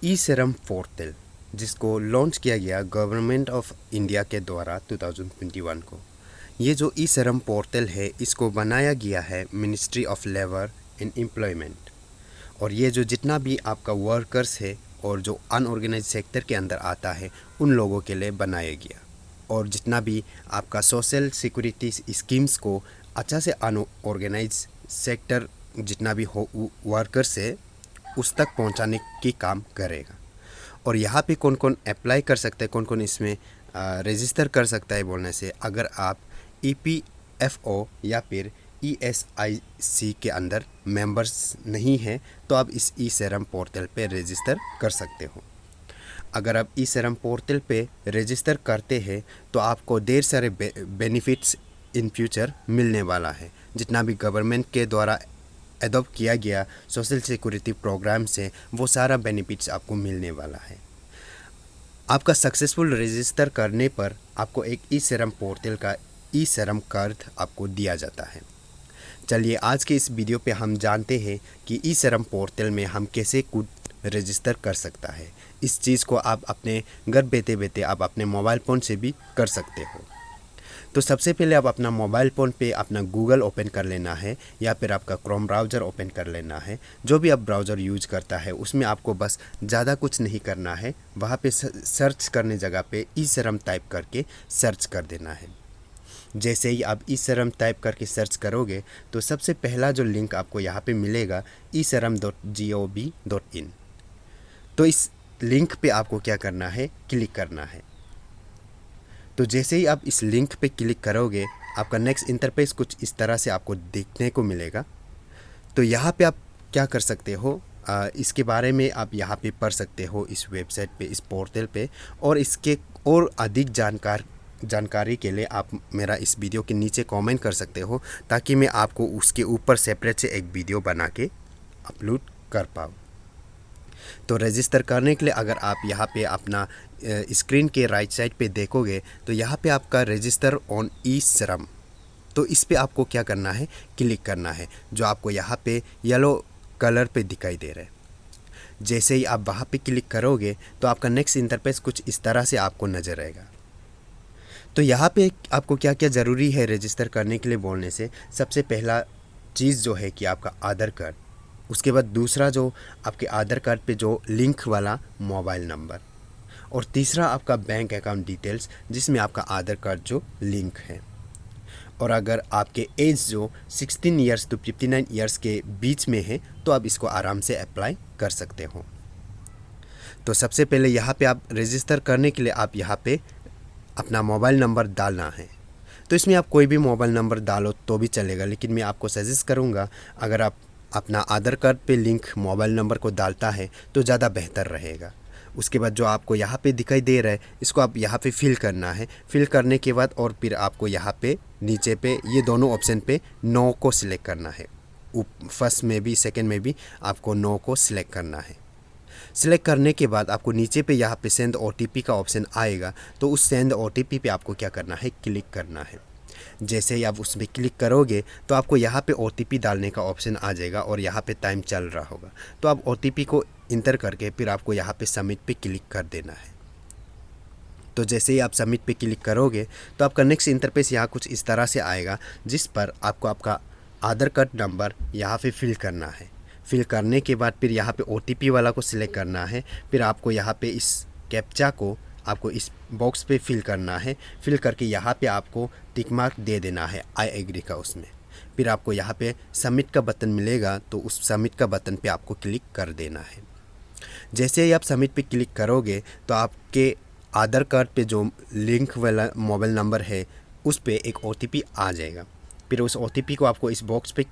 ई श्रम पोर्टल जिसको लॉन्च किया गया गवर्नमेंट ऑफ इंडिया के द्वारा 2021 को। ये जो ई श्रम पोर्टल है इसको बनाया गया है ministry of labour and employment, और ये जो जितना भी आपका वर्कर्स है और जो अनऑर्गेनाइज सेक्टर के अंदर आता है उन लोगों के लिए बनाया गया। और जितना भी आपका सोशल सिक्योरिटी स्कीम्स को अच्छा से अनऑर्गेनाइज सेक्टर जितना भी हो वर्कर्स है उस तक पहुंचाने की काम करेगा। और यहाँ पे कौन कौन अप्लाई कर सकता है, कौन कौन इसमें रजिस्टर कर सकता है बोलने से, अगर आप EPFO या फिर ESIC के अंदर मेंबर्स नहीं हैं तो आप इस ई श्रम पोर्टल पे रजिस्टर कर सकते हो। अगर आप ई श्रम पोर्टल पे रजिस्टर करते हैं तो आपको ढेर सारे बेनिफिट्स इन फ्यूचर मिलने वाला है। जितना भी गवर्नमेंट के द्वारा एडॉप्ट किया गया सोशल सिक्योरिटी प्रोग्राम से वो सारा बेनिफिट्स आपको मिलने वाला है। आपका सक्सेसफुल रजिस्टर करने पर आपको एक ई श्रम पोर्टल का ई श्रम कार्ड आपको दिया जाता है। चलिए आज के इस वीडियो पे हम जानते हैं कि ई श्रम पोर्टल में हम कैसे खुद रजिस्टर कर सकता है। इस चीज़ को आप अपने घर बैठे बैठे आप अपने मोबाइल फ़ोन से भी कर सकते हो। तो सबसे पहले आप अपना मोबाइल फ़ोन पे अपना गूगल ओपन कर लेना है या फिर आपका क्रोम ब्राउज़र ओपन कर लेना है। जो भी आप ब्राउज़र यूज करता है उसमें आपको बस ज़्यादा कुछ नहीं करना है, वहाँ पे सर्च करने जगह पे ई श्रम टाइप करके सर्च कर देना है। जैसे ही आप ई श्रम टाइप करके सर्च करोगे तो सबसे पहला जो लिंक आपको यहाँ पे मिलेगा ishram.gov.in। तो इस लिंक पे आपको क्या करना है, क्लिक करना है। तो जैसे ही आप इस लिंक पे क्लिक करोगे आपका नेक्स्ट इंटरफेस कुछ इस तरह से आपको देखने को मिलेगा। तो यहाँ पे आप क्या कर सकते हो, इसके बारे में आप यहाँ पे पढ़ सकते हो इस वेबसाइट पे, इस पोर्टल पे। और इसके और अधिक जानकारी के लिए आप मेरा इस वीडियो के नीचे कमेंट कर सकते हो ताकि मैं आपको उसके ऊपर सेपरेट से एक वीडियो बना के अपलोड कर पाऊँ। तो रजिस्टर करने के लिए अगर आप यहाँ पे अपना स्क्रीन के राइट साइड पे देखोगे तो यहाँ पे आपका रजिस्टर ऑन ई श्रम, तो इस पे आपको क्या करना है, क्लिक करना है, जो आपको यहाँ पे येलो कलर पे दिखाई दे रहा है। जैसे ही आप वहाँ पे क्लिक करोगे तो आपका नेक्स्ट इंटरफेस कुछ इस तरह से आपको नज़र आएगा। तो यहाँ पे आपको क्या क्या ज़रूरी है रजिस्टर करने के लिए बोलने से, सबसे पहला चीज़ जो है कि आपका आधार कार्ड, उसके बाद दूसरा जो आपके आधार कार्ड पे जो लिंक वाला मोबाइल नंबर, और तीसरा आपका बैंक अकाउंट डिटेल्स जिसमें आपका आधार कार्ड जो लिंक है। और अगर आपके एज जो 16 ईयर्स टू 59 ईयर्स के बीच में है तो आप इसको आराम से अप्लाई कर सकते हो। तो सबसे पहले यहाँ पे आप रजिस्टर करने के लिए आप यहाँ पे अपना मोबाइल नंबर डालना है। तो इसमें आप कोई भी मोबाइल नंबर डालो तो भी चलेगा, लेकिन मैं आपको सजेस्ट करूँगा अगर आप अपना आधार कार्ड पे लिंक मोबाइल नंबर को डालता है तो ज़्यादा बेहतर रहेगा। उसके बाद जो आपको यहाँ पे दिखाई दे रहा है इसको आप यहाँ पे फिल करना है। फिल करने के बाद और फिर आपको यहाँ पे नीचे पे ये दोनों ऑप्शन पे नो को सिलेक्ट करना है। फर्स्ट में भी सेकंड में भी आपको नो को सिलेक्ट करना है। सिलेक्ट करने के बाद आपको नीचे पे यहाँ पे सेंड OTP का ऑप्शन आएगा, तो उस सेंड OTP पे आपको क्या करना है, क्लिक करना है। जैसे ही आप उसमें क्लिक करोगे तो आपको यहाँ पे OTP डालने का ऑप्शन आ जाएगा और यहाँ पे टाइम चल रहा होगा। तो आप OTP को इंटर करके फिर आपको यहाँ पे सबमिट पे क्लिक कर देना है। तो जैसे ही आप सबमिट पे क्लिक करोगे तो आपका नेक्स्ट इंटरफेस यहाँ कुछ इस तरह से आएगा, जिस पर आपको आपका आधार कार्ड नंबर यहाँ पे फिल करना है। फिल करने के बाद फिर यहाँ पे OTP वाला को सिलेक्ट करना है। फिर आपको यहाँ पे इस कैप्चा को आपको इस बॉक्स पे फिल करना है। फिल करके यहाँ पे आपको टिक मार्क दे देना है आई एग्री का उसमें। फिर आपको यहाँ पे सबमिट का बटन मिलेगा, तो उस सबमिट का बटन पे आपको क्लिक कर देना है। जैसे ही आप सबमिट पे क्लिक करोगे तो आपके आधार कार्ड पे जो लिंक वाला मोबाइल नंबर है उस पे एक OTP आ जाएगा। फिर उस OTP को आपको इस बॉक्स पे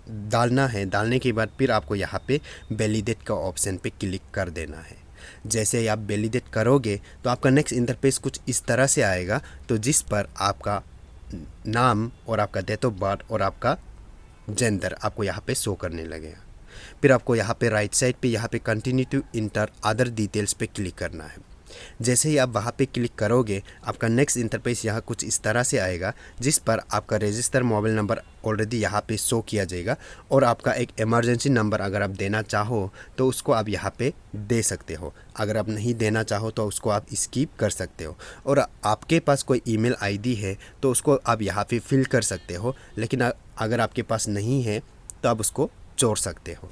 डालना है। डालने के बाद फिर आपको यहाँ पे वैलिडेट का ऑप्शन पे क्लिक कर देना है। जैसे ही आप वैलिडेट करोगे तो आपका नेक्स्ट इंटरफेस कुछ इस तरह से आएगा, तो जिस पर आपका नाम और आपका डेट ऑफ बर्थ और आपका जेंडर आपको यहाँ पे शो करने लगेगा। फिर आपको यहाँ पे राइट साइड पे यहाँ पे continue to enter other details पे क्लिक करना है। जैसे ही आप वहाँ पे क्लिक करोगे आपका नेक्स्ट इंटरफेस यहाँ कुछ इस तरह से आएगा, जिस पर आपका रजिस्टर मोबाइल नंबर ऑलरेडी यहाँ पे शो किया जाएगा और आपका एक इमरजेंसी नंबर अगर आप देना चाहो तो उसको आप यहाँ पे दे सकते हो। अगर आप नहीं देना चाहो तो उसको आप स्किप कर सकते हो। और आपके पास कोई ईमेल आईडी है तो उसको आप यहाँ पे फिल कर सकते हो, लेकिन अगर आपके पास नहीं है तो आप उसको छोड़ सकते हो।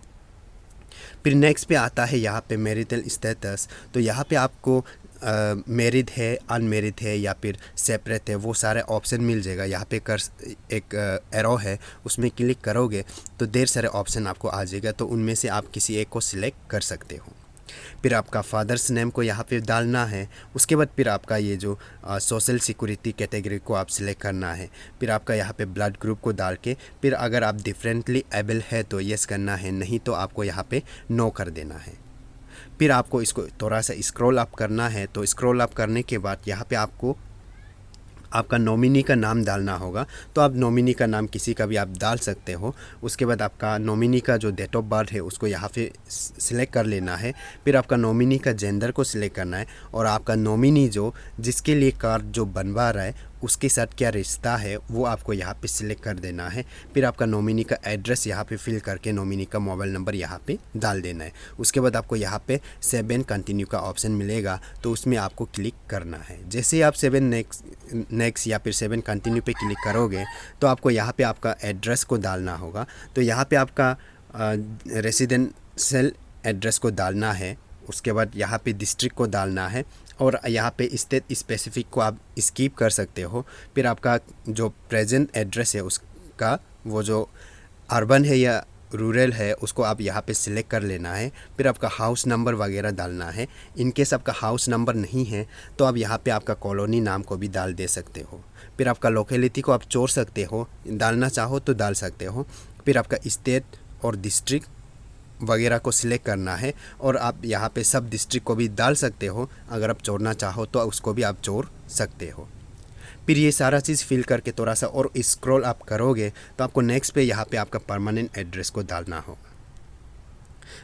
फिर नेक्स्ट पे आता है यहाँ पे मैरिटल स्टेटस। तो यहाँ पे आपको मैरिड है, अनमेरिड है या फिर सेपरेट है, वो सारे ऑप्शन मिल जाएगा। यहाँ पे एक एरो है, उसमें क्लिक करोगे तो ढेर सारे ऑप्शन आपको आ जाएगा, तो उनमें से आप किसी एक को सिलेक्ट कर सकते हो। फिर आपका फादर्स नेम को यहाँ पे डालना है। उसके बाद फिर आपका ये जो सोशल सिक्योरिटी कैटेगरी को आप सिलेक्ट करना है। फिर आपका यहाँ पे ब्लड ग्रुप को डाल के फिर अगर आप डिफरेंटली एबल है तो यस करना है, नहीं तो आपको यहाँ पे नो कर देना है। फिर आपको इसको थोड़ा सा स्क्रॉल अप करना है। तो स्क्रॉल अप करने के बाद यहाँ पे आपको आपका नॉमिनी का नाम डालना होगा। तो आप नॉमिनी का नाम किसी का भी आप डाल सकते हो। उसके बाद आपका नॉमिनी का जो डेट ऑफ बर्थ है उसको यहाँ पे सिलेक्ट कर लेना है। फिर आपका नॉमिनी का जेंडर को सिलेक्ट करना है और आपका नॉमिनी जो जिसके लिए कार्ड जो बनवा रहा है उसके साथ क्या रिश्ता है वो आपको यहाँ पे सिलेक्ट कर देना है। फिर आपका नॉमिनी का एड्रेस यहाँ पे फिल करके नॉमिनी का मोबाइल नंबर यहाँ पे डाल देना है। उसके बाद आपको यहाँ पे 7 कंटिन्यू का ऑप्शन मिलेगा, तो उसमें आपको क्लिक करना है। जैसे ही आप 7 नेक्स्ट या फिर 7 कंटिन्यू पे क्लिक करोगे तो आपको यहाँ पे आपका एड्रेस को डालना होगा। तो यहाँ पे आपका रेसिडेंशियल एड्रेस को डालना है। उसके बाद यहाँ पे डिस्ट्रिक्ट को डालना है और यहाँ पे स्टेट स्पेसिफिक को आप स्किप कर सकते हो। फिर आपका जो प्रेजेंट एड्रेस है उसका वो जो अर्बन है या रूरल है उसको आप यहाँ पे सिलेक्ट कर लेना है। फिर आपका हाउस नंबर वगैरह डालना है। इनकेस आपका हाउस नंबर नहीं है तो आप यहाँ पे आपका कॉलोनी नाम को भी डाल दे सकते हो। फिर आपका लोकेलिटी को आप छोड़ सकते हो, डालना चाहो तो डाल सकते हो। फिर आपका स्टेट और डिस्ट्रिक्ट वगैरह को सिलेक्ट करना है और आप यहाँ पे सब डिस्ट्रिक्ट को भी डाल सकते हो। अगर आप छोड़ना चाहो तो उसको भी आप छोड़ सकते हो। फिर ये सारा चीज़ फिल करके थोड़ा सा और स्क्रॉल आप करोगे तो आपको नेक्स्ट पे यहाँ पे आपका परमानेंट एड्रेस को डालना होगा।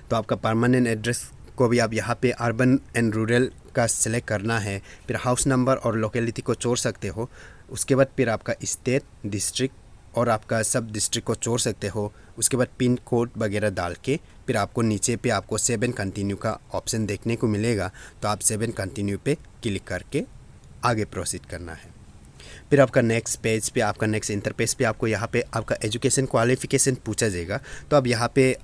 तो आपका परमानेंट एड्रेस को भी आप यहाँ पे अर्बन एंड रूरल का सिलेक्ट करना है। फिर हाउस नंबर और लोकेलिटी को छोड़ सकते हो। उसके बाद फिर आपका स्टेट, डिस्ट्रिक्ट और आपका सब डिस्ट्रिक्ट को छोड़ सकते हो। उसके बाद पिन कोड वगैरह डाल के फिर आपको नीचे पे आपको 7 कंटिन्यू का ऑप्शन देखने को मिलेगा। तो आप 7 कंटिन्यू पे क्लिक करके आगे प्रोसीड करना है। फिर आपका नेक्स्ट पेज पे, आपका नेक्स्ट इंटरपेज पे आपको यहाँ पे आपका एजुकेशन क्वालिफ़िकेशन पूछा जाएगा। तो अब यहाँ पे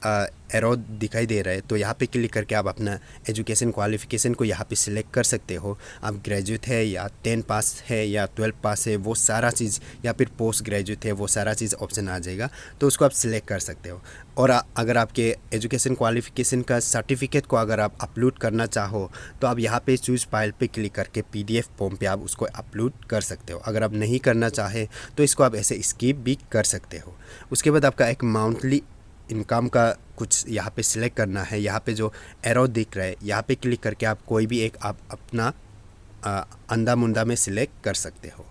एरो दिखाई दे रहा है, तो यहाँ पे क्लिक करके आप अपना एजुकेशन क्वालिफ़िकेशन को यहाँ पे सिलेक्ट कर सकते हो। आप ग्रेजुएट है या 10 पास है या 12 पास है, वो सारा चीज़, या फिर पोस्ट ग्रेजुएट है, वो सारा चीज़ ऑप्शन आ जाएगा। तो उसको आप सिलेक्ट कर सकते हो। और अगर आपके एजुकेशन क्वालिफ़िकेशन का सर्टिफिकेट को अगर आप अपलोड करना चाहो तो आप यहाँ पे चूज़ फाइल पे क्लिक करके PDF फॉर्म पे आप उसको अपलोड कर सकते हो। अगर आप नहीं करना चाहे तो इसको आप ऐसे स्किप भी कर सकते हो। उसके बाद आपका एक मंथली इनकम का कुछ यहाँ पे सिलेक्ट करना है। यहाँ पे जो एरो दिख रहा है यहाँ पे क्लिक करके आप कोई भी एक आप अपना अंधा मुंदा में सिलेक्ट कर सकते हो।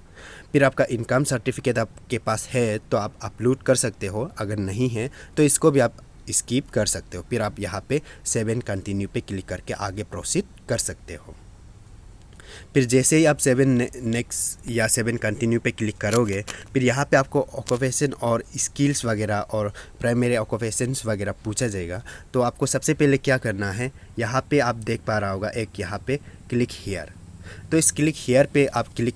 फिर आपका इनकम सर्टिफिकेट आपके पास है तो आप अपलोड कर सकते हो, अगर नहीं है तो इसको भी आप स्किप कर सकते हो। फिर आप यहाँ पे 7 कंटिन्यू पे क्लिक करके आगे प्रोसीड कर सकते हो। फिर जैसे ही आप 7 नेक्स्ट या 7 कंटिन्यू पे क्लिक करोगे फिर यहाँ पे आपको ऑक्यूपेशन और स्किल्स वगैरह और प्राइमरी ऑक्यूपेशंस वगैरह पूछा जाएगा। तो आपको सबसे पहले क्या करना है, यहाँ पे आप देख पा रहा होगा एक यहाँ पे क्लिक हियर। तो इस क्लिक हियर पे आप क्लिक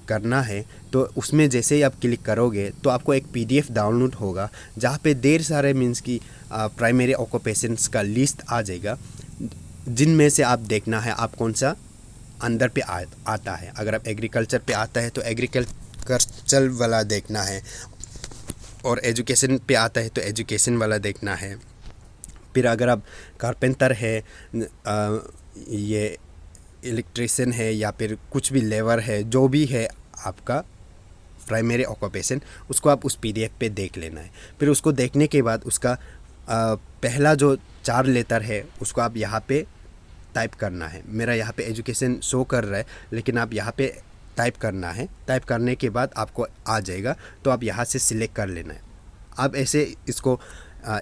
करना है। तो उसमें जैसे ही आप क्लिक करोगे तो आपको एक PDF डाउनलोड होगा जहाँ पे ढेर सारे मीन्स की प्राइमरी ऑक्यूपेशंस का लिस्ट आ जाएगा, जिनमें से आप देखना है आप कौन सा अंदर पे आता है। अगर आप एग्रीकल्चर पे आता है तो एग्रीकल्चर वाला देखना है, और एजुकेशन पे आता है तो एजुकेशन वाला देखना है। फिर अगर आप कारपेंटर है, ये इलेक्ट्रिशियन है या फिर कुछ भी लेबर है, जो भी है आपका प्राइमरी ऑक्यूपेशन, उसको आप उस PDF पे देख लेना है। फिर उसको देखने के बाद उसका पहला जो 4 लेटर है उसको आप यहाँ पे टाइप करना है। मेरा यहाँ पे एजुकेशन शो कर रहा है, लेकिन आप यहाँ पे टाइप करना है। टाइप करने के बाद आपको आ जाएगा, तो आप यहाँ से सिलेक्ट कर लेना है। आप ऐसे इसको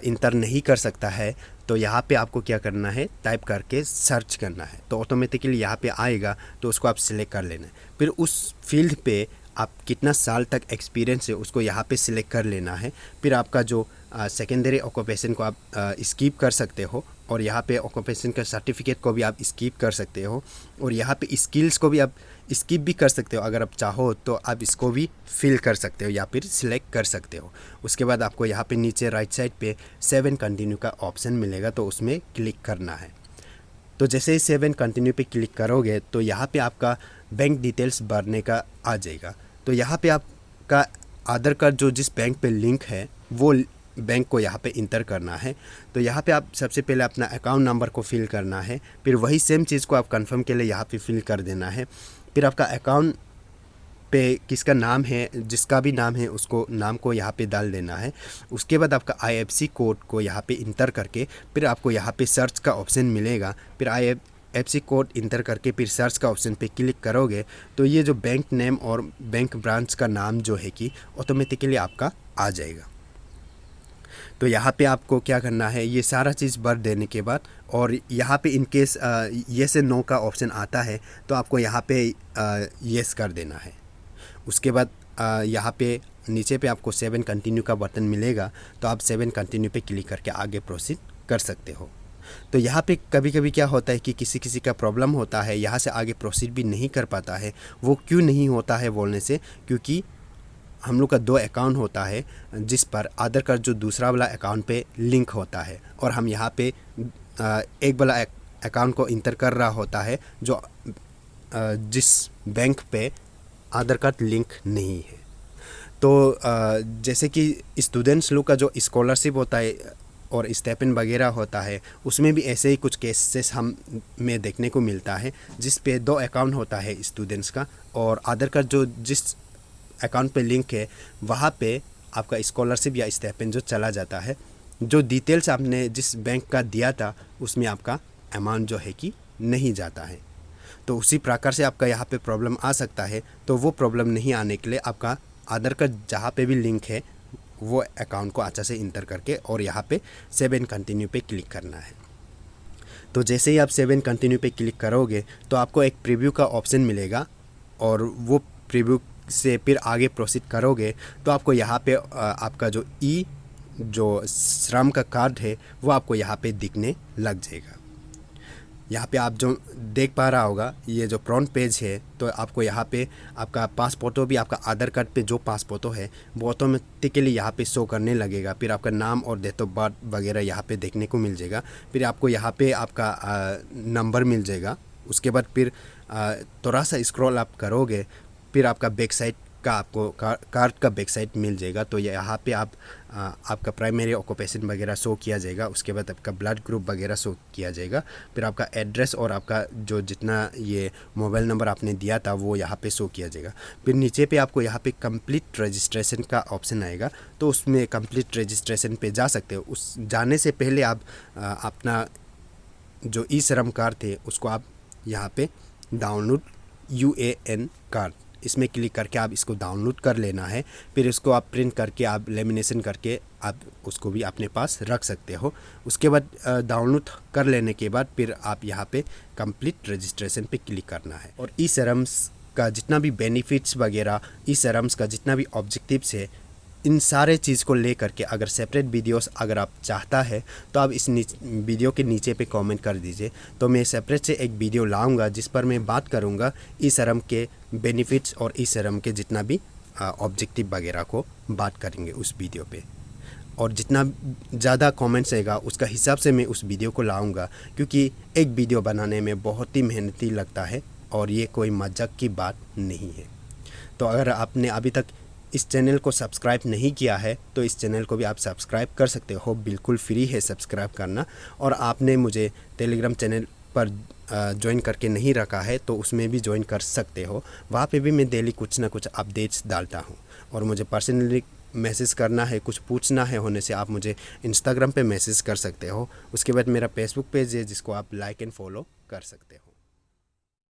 इंटर नहीं कर सकता है, तो यहाँ पे आपको क्या करना है, टाइप करके सर्च करना है, तो ऑटोमेटिकली यहाँ पे आएगा, तो उसको आप सिलेक्ट कर लेना है। फिर उस फील्ड पे आप कितना साल तक एक्सपीरियंस है उसको यहाँ पे सिलेक्ट कर लेना है। फिर आपका जो सेकेंडरी ऑक्यूपेशन को आप स्किप कर सकते हो, और यहाँ पे ऑक्यूपेशन का सर्टिफिकेट को भी आप स्किप कर सकते हो, और यहाँ पे स्किल्स को भी आप स्किप भी कर सकते हो। अगर आप चाहो तो आप इसको भी फिल कर सकते हो या फिर सिलेक्ट कर सकते हो। उसके बाद आपको यहाँ पे नीचे राइट साइड पे सेव एंड कंटिन्यू का ऑप्शन मिलेगा, तो उसमें क्लिक करना है। तो जैसे ही सेव एंड कंटिन्यू पे क्लिक करोगे तो यहाँ पे आपका बैंक डिटेल्स भरने का आ जाएगा। तो यहाँ पे आपका आधार कार्ड जो जिस बैंक पे लिंक है वो बैंक को यहाँ पे इंटर करना है। तो यहाँ पे आप सबसे पहले अपना अकाउंट नंबर को फिल करना है, फिर वही सेम चीज़ को आप कंफर्म के लिए यहाँ पे फिल कर देना है। फिर आपका अकाउंट पे किसका नाम है, जिसका भी नाम है उसको नाम को यहाँ पे डाल देना है। उसके बाद आपका IFSC कोड को यहाँ पे इंटर करके फिर आपको यहाँ पे सर्च का ऑप्शन मिलेगा। फिर IFSC कोड इंटर करके फिर सर्च का ऑप्शन पे क्लिक करोगे तो ये जो बैंक नेम और बैंक ब्रांच का नाम जो है कि ऑटोमेटिकली आपका आ जाएगा। तो यहाँ पे आपको क्या करना है, ये सारा चीज़ भर देने के बाद, और यहाँ पे इनकेस ये से नो का ऑप्शन आता है तो आपको यहाँ पे येस कर देना है। उसके बाद यहाँ पे नीचे पे आपको सेव एंड कंटिन्यू का बटन मिलेगा, तो आप सेव एंड कंटिन्यू पे क्लिक करके आगे प्रोसीड कर सकते हो। तो यहाँ पे कभी कभी क्या होता है कि किसी किसी का प्रॉब्लम होता है, यहाँ से आगे प्रोसीड भी नहीं कर पाता है। वो क्यों नहीं होता है बोलने से, क्योंकि हम लोग का 2 अकाउंट होता है जिस पर आधार कार्ड जो दूसरा वाला अकाउंट पे लिंक होता है, और हम यहाँ पे एक वाला अकाउंट को इंटर कर रहा होता है जो जिस बैंक पे आधार कार्ड लिंक नहीं है। तो जैसे कि स्टूडेंट्स लोग का जो स्कॉलरशिप होता है और स्टाइपेंड वगैरह होता है, उसमें भी ऐसे ही कुछ केसेस हम में देखने को मिलता है जिस पे 2 अकाउंट होता है स्टूडेंट्स का, और आधार कार्ड जो जिस अकाउंट पे लिंक है वहाँ पे आपका स्कॉलरशिप या स्टाइपेंड जो चला जाता है। जो डिटेल्स आपने जिस बैंक का दिया था उसमें आपका अमाउंट जो है कि नहीं जाता है। तो उसी प्रकार से आपका यहाँ पे प्रॉब्लम आ सकता है। तो वो प्रॉब्लम नहीं आने के लिए आपका आधार कार्ड जहाँ पे भी लिंक है वो अकाउंट को अच्छे से इंटर करके और यहाँ पे सेव एंड कंटिन्यू पे क्लिक करना है। तो जैसे ही आप सेव एंड कंटिन्यू पे क्लिक करोगे तो आपको एक प्रीव्यू का ऑप्शन मिलेगा, और वो प्रीव्यू से फिर आगे प्रोसीड करोगे तो आपको यहाँ पे आपका जो श्रम का कार्ड है वो आपको यहाँ पे दिखने लग जाएगा। यहाँ पे आप जो देख पा रहा होगा ये जो फ्रंट पेज है, तो आपको यहाँ पे आपका पास फोटो भी आपका आधार कार्ड पे जो पास फोटो है वो ऑटोमेटिकली यहाँ पे शो करने लगेगा। फिर आपका नाम और डेट ऑफ बर्थ वगैरह यहाँ पे देखने को मिल जाएगा। फिर आपको यहाँ पे आपका नंबर मिल जाएगा। उसके बाद फिर थोड़ा सा स्क्रॉल आप करोगे, फिर आपका बैक साइड का आपको कार्ड का बैक साइड मिल जाएगा। तो यहाँ पे आपका प्राइमरी ऑक्यूपेशन वगैरह शो किया जाएगा। उसके बाद आपका ब्लड ग्रुप वगैरह शो किया जाएगा। फिर आपका एड्रेस और आपका जो जितना ये मोबाइल नंबर आपने दिया था वो यहाँ पे शो किया जाएगा। फिर नीचे पे आपको यहाँ पे कंप्लीट रजिस्ट्रेशन का ऑप्शन आएगा, तो उसमें कंप्लीट रजिस्ट्रेशन पे जा सकते हो। उस जाने से पहले आप अपना जो ई-श्रम कार्ड थे उसको आप यहाँ पे डाउनलोड UAN कार्ड, इसमें क्लिक करके आप इसको डाउनलोड कर लेना है। फिर इसको आप प्रिंट करके आप लेमिनेशन करके आप उसको भी अपने पास रख सकते हो। उसके बाद डाउनलोड कर लेने के बाद फिर आप यहाँ पे कंप्लीट रजिस्ट्रेशन पे क्लिक करना है। और ई-श्रम्स का जितना भी बेनिफिट्स वगैरह, ई-श्रम्स का जितना भी ऑब्जेक्टिव्स है, इन सारे चीज़ को लेकर के अगर सेपरेट वीडियोस अगर आप चाहता है तो आप इस वीडियो के नीचे पे कमेंट कर दीजिए। तो मैं सेपरेट से एक वीडियो लाऊंगा जिस पर मैं बात करूंगा ई-श्रम के बेनिफिट्स और ई-श्रम के जितना भी ऑब्जेक्टिव वगैरह को बात करेंगे उस वीडियो पे। और जितना ज़्यादा कमेंट्स आएगा उसका हिसाब से मैं उस वीडियो को लाऊंगा, क्योंकि एक वीडियो बनाने में बहुत ही मेहनती लगता है और ये कोई मजाक की बात नहीं है। तो अगर आपने अभी तक इस चैनल को सब्सक्राइब नहीं किया है तो इस चैनल को भी आप सब्सक्राइब कर सकते हो, बिल्कुल फ्री है सब्सक्राइब करना। और आपने मुझे टेलीग्राम चैनल पर ज्वाइन करके नहीं रखा है तो उसमें भी ज्वाइन कर सकते हो। वहाँ पे भी मैं डेली कुछ ना कुछ अपडेट्स डालता हूँ। और मुझे पर्सनली मैसेज करना है, कुछ पूछना है होने से आप मुझे इंस्टाग्राम पे मैसेज कर सकते हो। उसके बाद मेरा फेसबुक पेज है जिसको आप लाइक एंड फॉलो कर सकते हो।